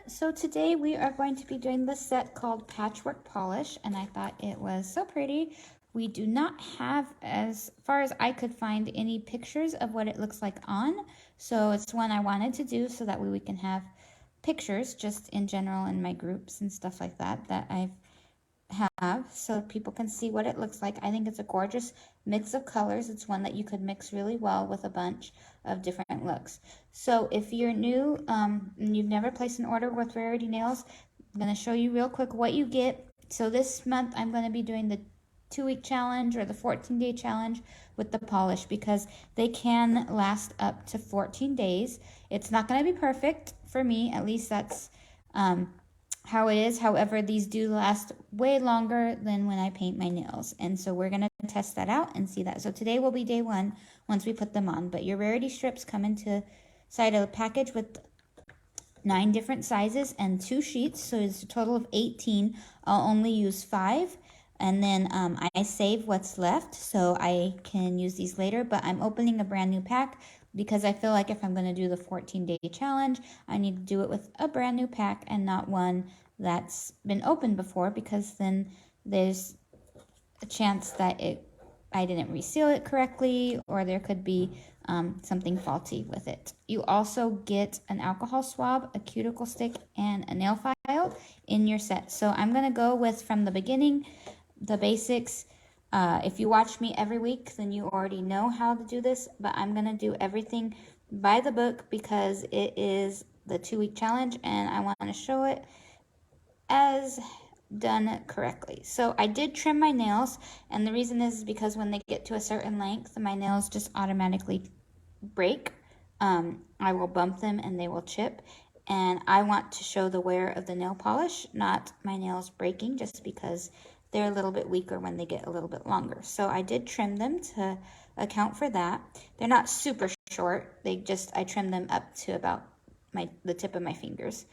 So today we are going to be doing this set called Patchwork Polish, and I thought it was so pretty. We do not have, as far as I could find, any pictures of what it looks like on, so it's one I wanted to do so that way we can have pictures just in general in my groups and stuff like that I have so people can see what it looks like. I think it's a gorgeous mix of colors. It's one that you could mix really well with a bunch of different looks. So if you're new and you've never placed an order with Rarity Nails, I'm going to show you real quick what you get. So this month I'm going to be doing the 2-week challenge or the 14-day challenge with the polish because they can last up to 14 days. It's not going to be perfect for me, at least that's how it is. However, these do last way longer than when I paint my nails. And so we're going to test that out and see that. So today will be day 1 once we put them on. But your Rarity strips come inside a package with 9 different sizes and 2 sheets. So it's a total of 18. I'll only use 5. And then I save what's left so I can use these later. But I'm opening a brand new pack because I feel like if I'm going to do the 14-day challenge, I need to do it with a brand new pack and not one that's been opened before, because then there's a chance that I didn't reseal it correctly, or there could be something faulty with it. You also get an alcohol swab, a cuticle stick, and a nail file in your set. So I'm going to go with, from the beginning, the basics. If you watch me every week, then you already know how to do this, but I'm going to do everything by the book because it is the 2-week challenge and I want to show it as done correctly. So I did trim my nails, and the reason is because when they get to a certain length, my nails just automatically break. I will bump them and they will chip, and I want to show the wear of the nail polish, not my nails breaking, just because they're a little bit weaker when they get a little bit longer. So I did trim them to account for that. They're not super short. I trimmed them up to about the tip of my fingers.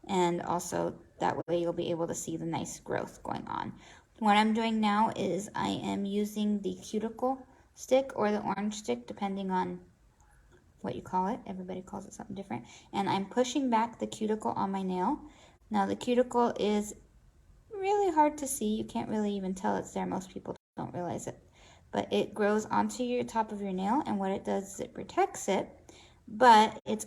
And also that way you'll be able to see the nice growth going on. What I'm doing now is I am using the cuticle stick or the orange stick, depending on what you call it. Everybody calls it something different. And I'm pushing back the cuticle on my nail. Now the cuticle is really hard to see. You can't really even tell it's there. Most people don't realize it. But it grows onto your top of your nail, and what it does is it protects it, but it's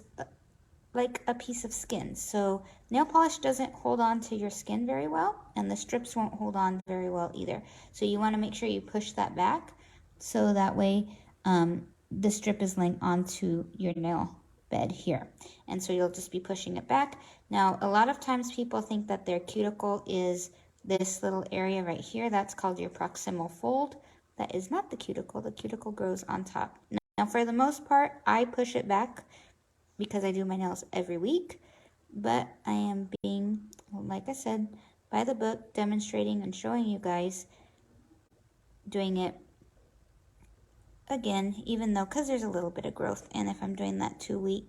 like a piece of skin. So nail polish doesn't hold on to your skin very well, and the strips won't hold on very well either. So you want to make sure you push that back so that way the strip is laying onto your nail bed here. And so you'll just be pushing it back. Now, a lot of times people think that their cuticle is this little area right here. That's called your proximal fold. That is not the cuticle. The cuticle grows on top. Now, for the most part, I push it back because I do my nails every week, but I am being, like I said, by the book, demonstrating and showing you guys doing it again, even though, because there's a little bit of growth, and if I'm doing that 2-week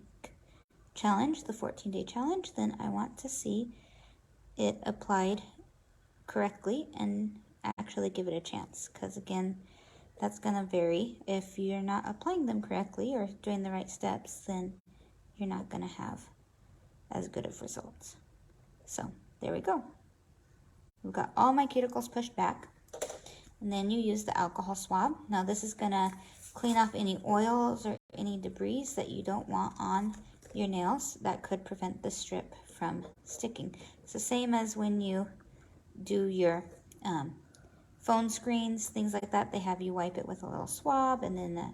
challenge, the 14-day challenge, then I want to see it applied correctly and actually give it a chance, because again, that's going to vary. If you're not applying them correctly or doing the right steps, then you're not going to have as good of results. So there we go. We've got all my cuticles pushed back, and then you use the alcohol swab. Now this is going to clean off any oils or any debris that you don't want on your nails that could prevent the strip from sticking. It's the same as when you do your phone screens, things like that. They have you wipe it with a little swab, and then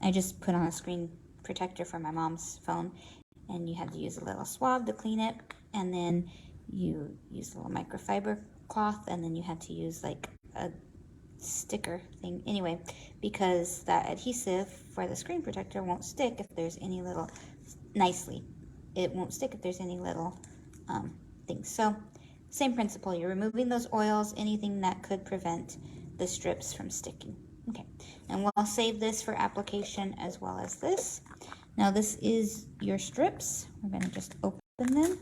I just put on a screen protector for my mom's phone, and you had to use a little swab to clean it, and then you use a little microfiber cloth, and then you had to use like a sticker thing anyway, because that adhesive for the screen protector won't stick if there's any little, it won't stick if there's any little things. So same principle, you're removing those oils, anything that could prevent the strips from sticking. Okay, and we'll save this for application as well as this. Now this is your strips. We're going to just open them.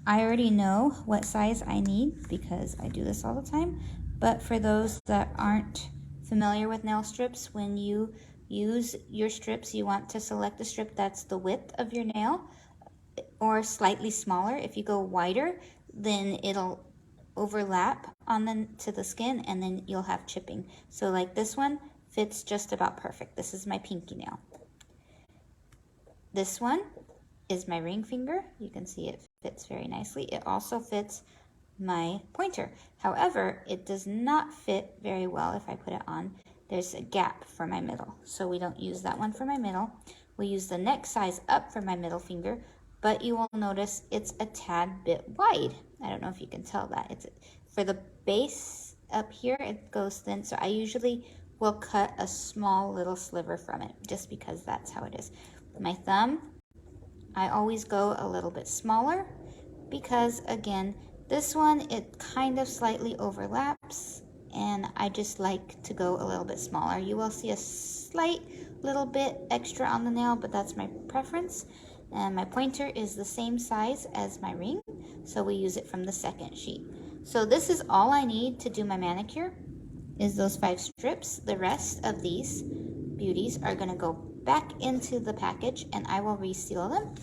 I already know what size I need because I do this all the time, but for those that aren't familiar with nail strips, when you use your strips, you want to select a strip that's the width of your nail or slightly smaller. If you go wider, then it'll overlap to the skin, and then you'll have chipping. So like this one fits just about perfect. This is my pinky nail. This one is my ring finger. You can see it fits very nicely. It also fits my pointer. However, it does not fit very well if I put it on. There's a gap for my middle, so we don't use that one for my middle. We use the next size up for my middle finger, but you will notice it's a tad bit wide. I don't know if you can tell that. It's for the base up here, it goes thin, so I usually will cut a small little sliver from it just because that's how it is. My thumb, I always go a little bit smaller because, again, this one, it kind of slightly overlaps, and I just like to go a little bit smaller. You will see a slight little bit extra on the nail, but that's my preference. And my pointer is the same size as my ring, so we use it from the second sheet. So this is all I need to do my manicure, is those 5 strips. The rest of these beauties are gonna go back into the package, and I will reseal them.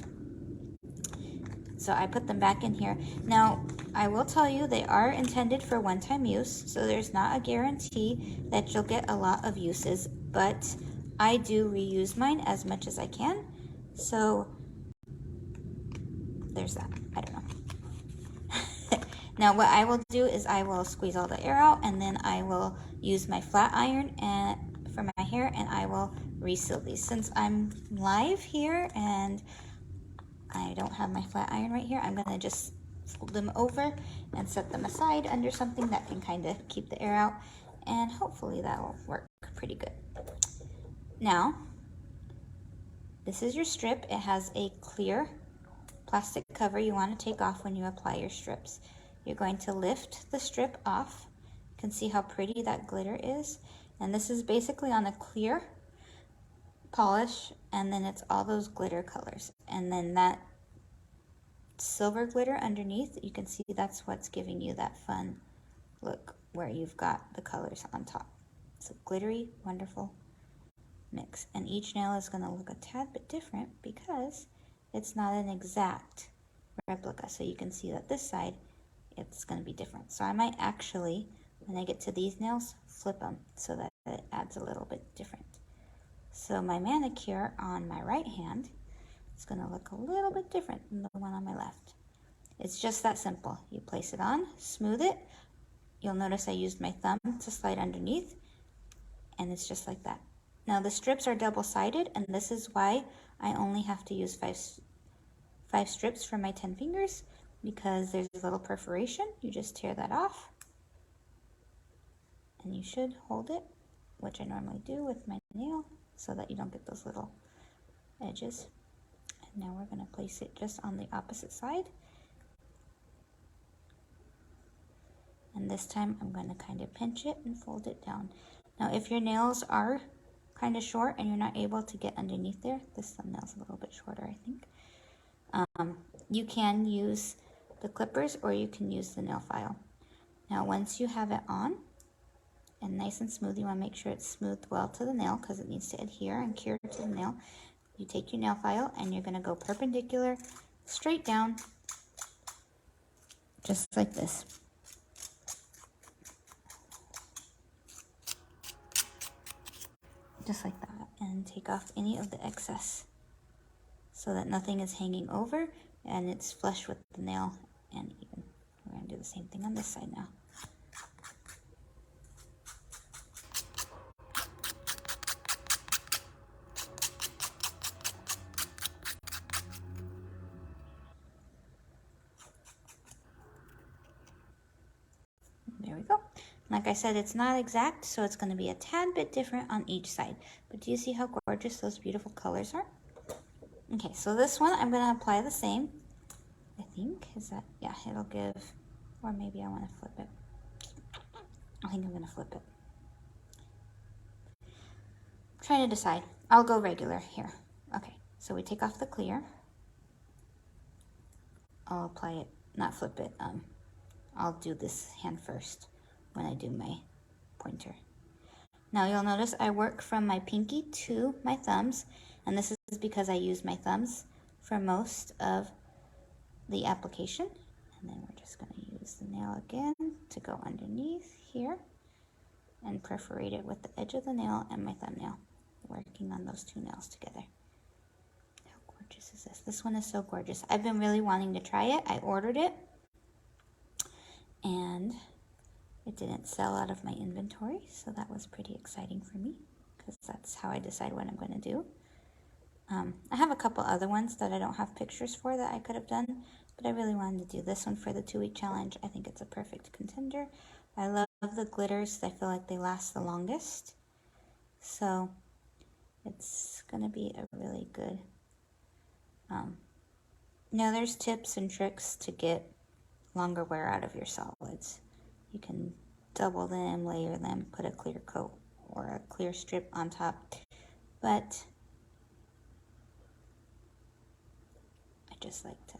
So I put them back in here. Now, I will tell you, they are intended for one-time use, so there's not a guarantee that you'll get a lot of uses, but I do reuse mine as much as I can. So there's that. I don't know. Now, what I will do is I will squeeze all the air out, and then I will use my flat iron for my hair, and I will reseal these. Since I'm live here and I don't have my flat iron right here, I'm gonna just fold them over and set them aside under something that can kind of keep the air out, and hopefully that will work pretty good. Now, this is your strip. It has a clear plastic cover you want to take off when you apply your strips. You're going to lift the strip off. You can see how pretty that glitter is, and this is basically on a clear polish, and then it's all those glitter colors, and then that silver glitter underneath, you can see that's what's giving you that fun look where you've got the colors on top. It's a glittery, wonderful mix, and each nail is going to look a tad bit different because it's not an exact replica. So you can see that this side, it's going to be different. So I might actually, when I get to these nails, flip them so that it adds a little bit different. So my manicure on my right hand is going to look a little bit different than the one on my left. It's just that simple. You place it on, smooth it. You'll notice I used my thumb to slide underneath, and it's just like that. Now the strips are double-sided, and this is why I only have to use five strips for my 10 fingers, because there's a little perforation. You just tear that off, and you should hold it, which I normally do with my nail, so that you don't get those little edges. And now we're going to place it just on the opposite side. And this time I'm going to kind of pinch it and fold it down. Now if your nails are kind of short and you're not able to get underneath there, this thumbnail's a little bit shorter, I think. You can use the clippers or you can use the nail file. Now once you have it on and nice and smooth, you want to make sure it's smoothed well to the nail because it needs to adhere and cure to the nail. You take your nail file and you're going to go perpendicular straight down, just like this. Just like that, and take off any of the excess so that nothing is hanging over and it's flush with the nail and even. We're going to do the same thing on this side now. There we go. Like I said, it's not exact, so it's going to be a tad bit different on each side. But do you see how gorgeous those beautiful colors are? Okay, so this one I'm going to apply the same. I think, is that, yeah, it'll give, or maybe I want to flip it. I think I'm going to flip it. I'm trying to decide. I'll go regular here. Okay, so we take off the clear. I'll apply it, not flip it. I'll do this hand first when I do my pointer. Now you'll notice I work from my pinky to my thumbs, and this is because I use my thumbs for most of the application. And then we're just going to use the nail again to go underneath here and perforate it with the edge of the nail and my thumbnail, working on those two nails together. How gorgeous is this? This one is so gorgeous. I've been really wanting to try it. I ordered it and it didn't sell out of my inventory, so that was pretty exciting for me because that's how I decide what I'm going to do. I have a couple other ones that I don't have pictures for that I could have done, but I really wanted to do this one for the 2-week challenge. I think it's a perfect contender. I love the glitters. I feel like they last the longest. So it's going to be a really good... Now there's tips and tricks to get longer wear out of your solids. You can double them, layer them, put a clear coat or a clear strip on top. But I just like to...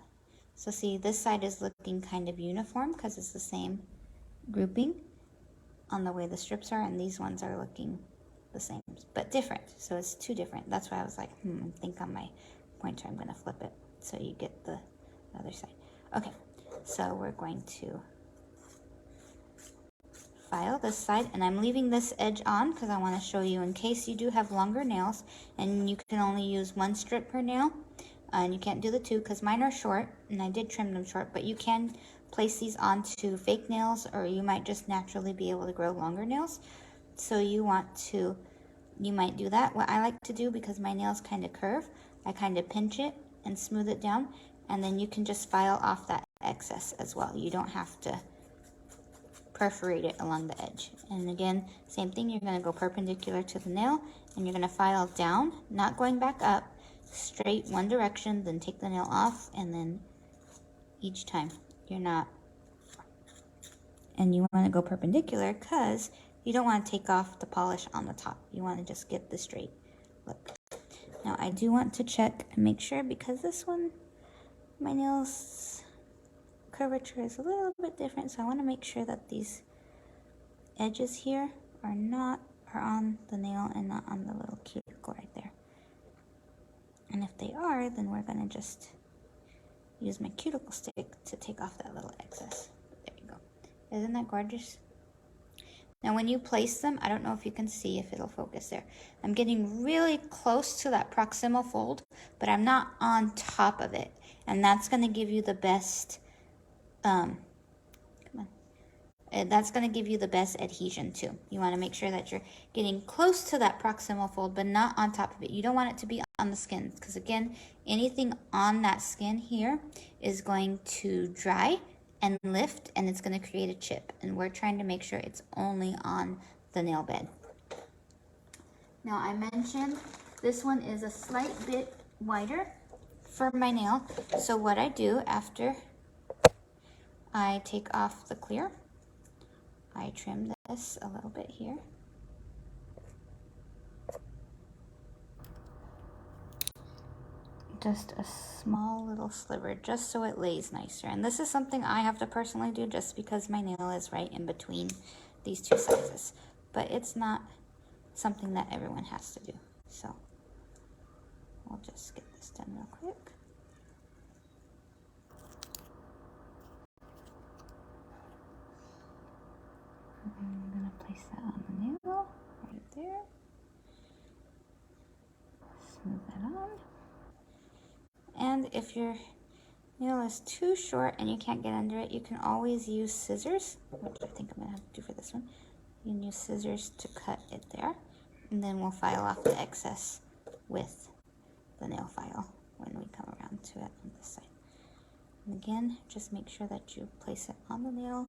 So see, this side is looking kind of uniform because it's the same grouping on the way the strips are, and these ones are looking the same, but different. So it's two different. That's why I was like, I think on my pointer I'm going to flip it so you get the other side. Okay, so we're going to file this side, and I'm leaving this edge on because I want to show you in case you do have longer nails and you can only use 1 strip per nail, and you can't do the 2 because mine are short and I did trim them short, but you can place these onto fake nails, or you might just naturally be able to grow longer nails. So you might do that. What I like to do, because my nails kind of curve, I kind of pinch it and smooth it down, and then you can just file off that excess as well. You don't have to perforate it along the edge. And again, same thing, you're going to go perpendicular to the nail and you're going to file down, not going back up, straight one direction, then take the nail off, and then each time you're not. And you want to go perpendicular because you don't want to take off the polish on the top. You want to just get the straight look. Now I do want to check and make sure, because this one, my nails curvature is a little bit different, so I want to make sure that these edges here are on the nail and not on the little cuticle right there. And if they are, then we're going to just use my cuticle stick to take off that little excess. There you go. Isn't that gorgeous? Now when you place them, I don't know if you can see, if it'll focus there. I'm getting really close to that proximal fold, but I'm not on top of it. And that's going to give you the best, that's going to give you the best adhesion too. You want to make sure that you're getting close to that proximal fold, but not on top of it. You don't want it to be on the skin, because again, anything on that skin here is going to dry and lift, and it's going to create a chip, and we're trying to make sure it's only on the nail bed. Now I mentioned this one is a slight bit wider for my nail, so what I do after I take off the clear, I trim this a little bit here. Just a small little sliver, just so it lays nicer. And this is something I have to personally do just because my nail is right in between these two sizes. But it's not something that everyone has to do. So we'll just get this done real quick. I'm going to place that on the nail right there. Smooth that on. And if your nail is too short and you can't get under it, you can always use scissors, which I think I'm going to have to do for this one. You can use scissors to cut it there, and then we'll file off the excess with the nail file when we come around to it on this side. And again, just make sure that you place it on the nail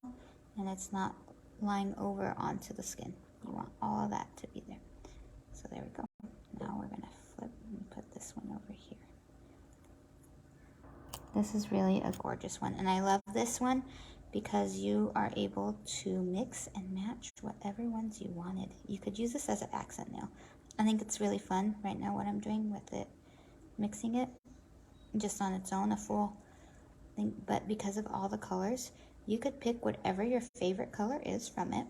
and it's not lying over onto the skin. You want all of that to be there. So there we go. Now we're going to flip and put this one over here. This is really a gorgeous one, and I love this one because you are able to mix and match whatever ones you wanted. You could use this as an accent nail. I think it's really fun right now what I'm doing with it, mixing it just on its own, a full thing, but because of all the colors, you could pick whatever your favorite color is from it,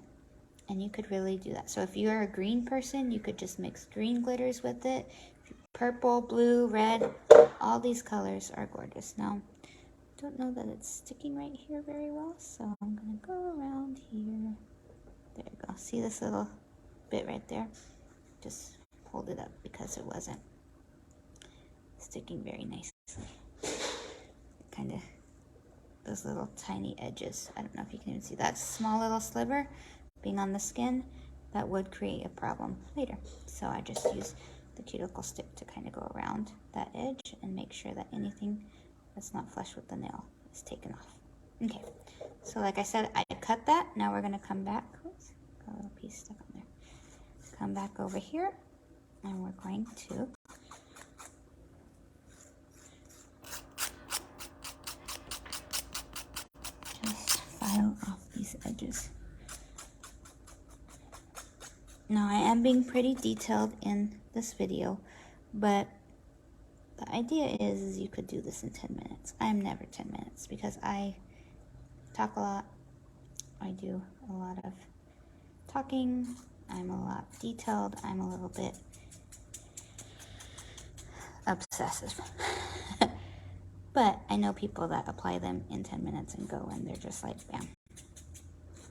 and you could really do that. So if you're a green person, you could just mix green glitters with it. Purple, blue, red, all these colors are gorgeous. Now, don't know that it's sticking right here very well, so I'm gonna go around here. There you go. See this little bit right there? Just pulled it up because it wasn't sticking very nicely. Kind of those little tiny edges. I don't know if you can even see that small little sliver being on the skin. That would create a problem later. So I just use the cuticle stick to kind of go around that edge and make sure that anything that's not flush with the nail is taken off. Okay, so like I said, I cut that. Now we're gonna come back. Oops, got a little piece stuck on there. Come back over here, and we're going to just file off these edges. Now I am being pretty detailed in this video, but the idea is you could do this in 10 minutes. I'm never 10 minutes because I talk a lot. I do a lot of talking. I'm a lot detailed. I'm a little bit obsessive. But I know people that apply them in 10 minutes and go, and they're just like, bam.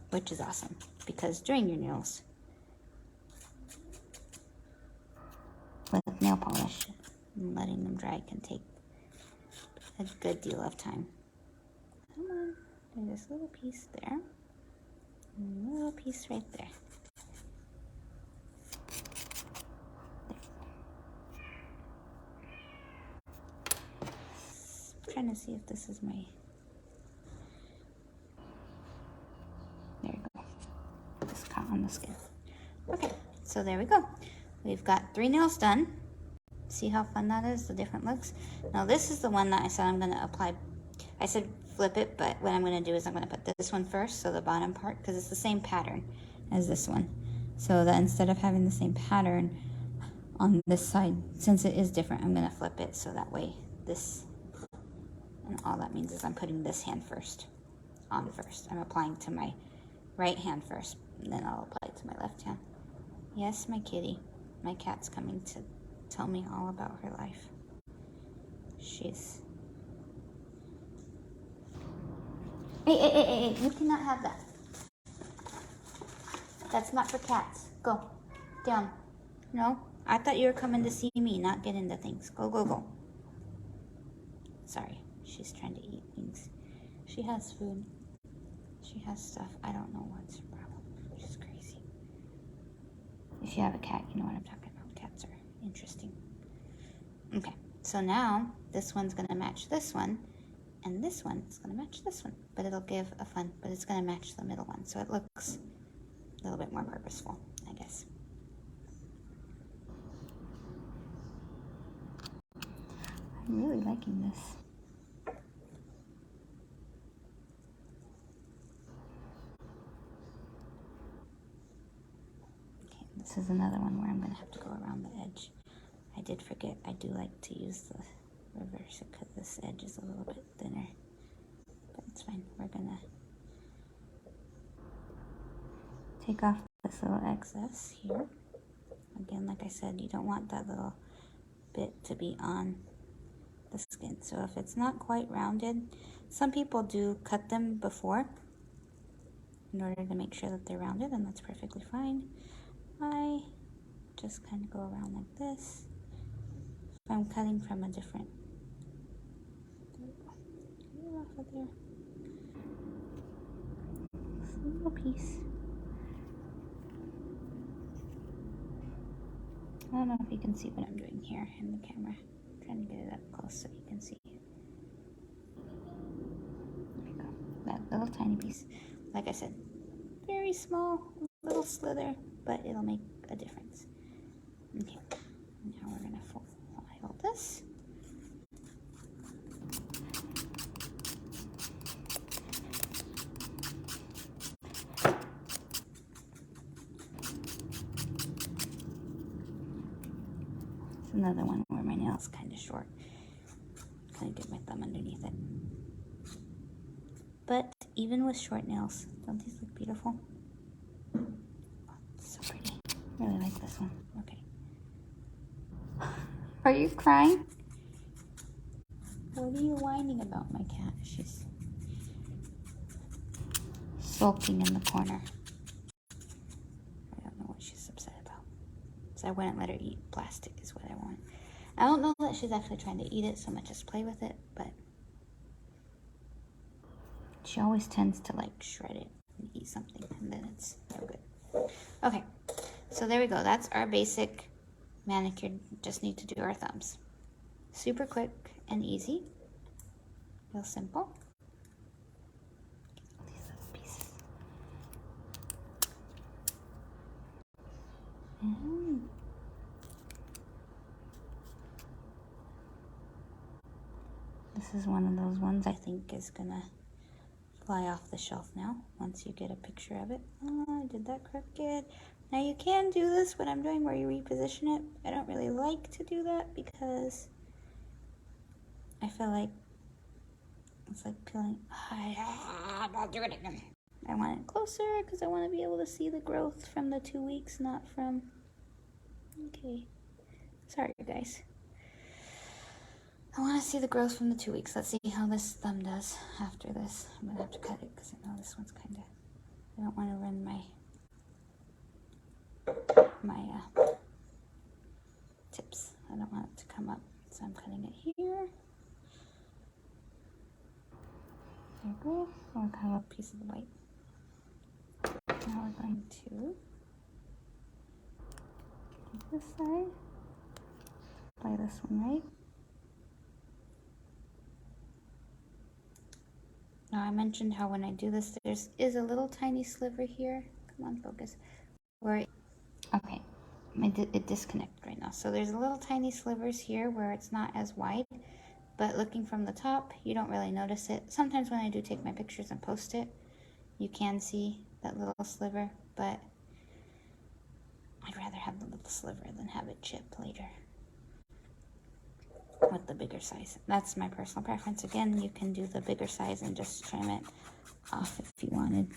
Which is awesome, because during your nails, with nail polish, and letting them dry can take a good deal of time. Come on, there's this little piece there, and a little piece right there. I'm trying to see if this is my, there you go, just caught on the skin. Okay, so there we go. We've got 3 nails done. See how fun that is, the different looks? Now this is the one that I said I'm gonna apply. I said flip it, but what I'm gonna do is I'm gonna put this one first, so the bottom part, because it's the same pattern as this one. So that instead of having the same pattern on this side, since it is different, I'm gonna flip it so that way this, and all that means is I'm putting this hand first, on first. I'm applying to my right hand first, and then I'll apply it to my left hand. Yes, my kitty. My cat's coming to tell me all about her life. She's... Hey, you cannot have that. That's not for cats. Go. Down. No? I thought you were coming to see me, not get into things. Go, go, go. Sorry. She's trying to eat things. She has food. She has stuff. I don't know what's her problem. She's crazy. If you have a cat, you know what I'm talking about. Cats are interesting. Okay, so now this one's gonna match this one, and this one is gonna match this one, but it'll give a fun, but it's gonna match the middle one, so it looks a little bit more purposeful, I guess. I'm really liking this. Okay, this is another one where I'm gonna have to go around the edge. I did forget, I do like to use the reverse because this edge is a little bit thinner, but it's fine. We're gonna take off this little excess here. Again, like I said, you don't want that little bit to be on the skin. So if it's not quite rounded, some people do cut them before in order to make sure that they're rounded, and that's perfectly fine. I just kind of go around like this. If I'm cutting from a different, get off of there, just a little piece. I don't know if you can see what I'm doing here in the camera. I'm trying to get it up close so you can see. There you go. That little tiny piece. Like I said, very small, little slither, but it'll make a difference. Okay, now we're gonna file this. It's another one where my nail's kind of short. Kind of get my thumb underneath it. But even with short nails, don't these look beautiful? Oh, it's so pretty. I really like this one. Okay. Are you crying? What are you whining about, my cat? She's sulking in the corner. I don't know what she's upset about. So I wouldn't let her eat plastic is what I want. I don't know that she's actually trying to eat it so much as play with it, but she always tends to like shred it and eat something, and then it's no good. Okay, so there we go. That's our basic manicure. Just need to do our thumbs. Super quick and easy. Real simple. These little pieces. This is one of those ones I think is gonna fly off the shelf now once you get a picture of it. Oh, I did that crooked. Now you can do this, what I'm doing, where you reposition it. I don't really like to do that because I feel like it's like peeling. I'm not doing it again. I want it closer because I want to be able to see the growth from the 2 weeks, not from... Okay. Sorry, guys. I want to see the growth from the 2 weeks. Let's see how this thumb does after this. I'm going to have to cut it because I know this one's kind of... I don't want to run my tips. I don't want it to come up. So I'm cutting it here. There we go. I'll cut a little piece of the white. Now we're going to take this side. Apply this one right. Now I mentioned how when I do this, there is a little tiny sliver here. Come on, focus. Where, okay, it disconnected right now. So there's a little tiny slivers here where it's not as wide, but looking from the top, you don't really notice it. Sometimes when I do take my pictures and post it, you can see that little sliver, but I'd rather have the little sliver than have it chip later with the bigger size. That's my personal preference. Again, you can do the bigger size and just trim it off if you wanted.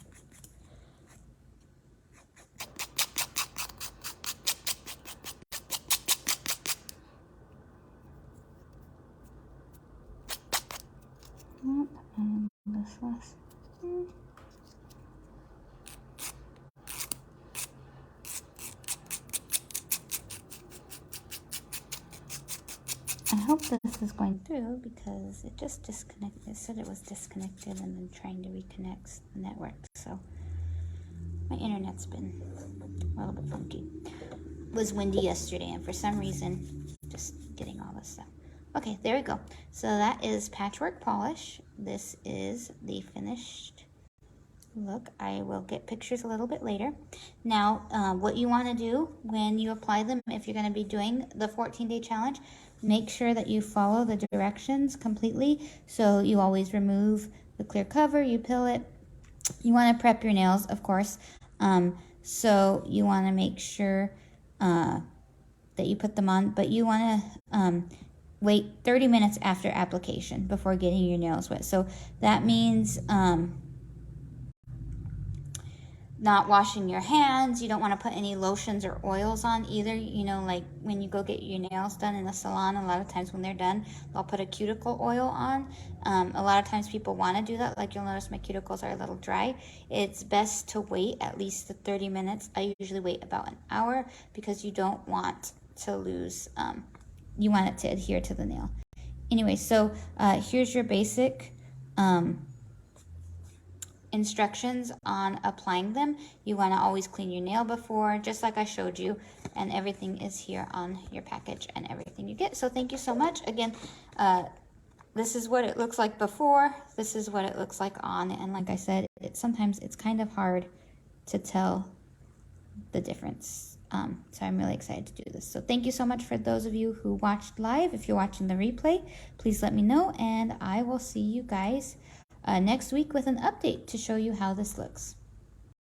And this last here. I hope this is going through because it just disconnected. It said it was disconnected and then trying to reconnect the network. So my internet's been a little bit funky. It was windy yesterday and for some reason just getting all this stuff. Okay, there we go. So that is Patchwork Polish. This is the finished look. I will get pictures a little bit later. Now, what you want to do when you apply them, if you're going to be doing the 14-day challenge, make sure that you follow the directions completely. So you always remove the clear cover, you peel it. You want to prep your nails, of course. So you want to make sure that you put them on, but you want to wait 30 minutes after application before getting your nails wet. So that means not washing your hands. You don't want to put any lotions or oils on either. You know, like when you go get your nails done in a salon, a lot of times when they're done, they'll put a cuticle oil on. A lot of times people want to do that. Like you'll notice my cuticles are a little dry. It's best to wait at least the 30 minutes. I usually wait about an hour because you don't want to lose, you want it to adhere to the nail. Anyway, so here's your basic instructions on applying them. You want to always clean your nail before, just like I showed you, and everything is here on your package and everything you get. So thank you so much. Again, this is what it looks like before, this is what it looks like on, and like I said, sometimes it's kind of hard to tell the difference. So I'm really excited to do this. So thank you so much for those of you who watched live. If you're watching the replay, please let me know, and I will see you guys next week with an update to show you how this looks.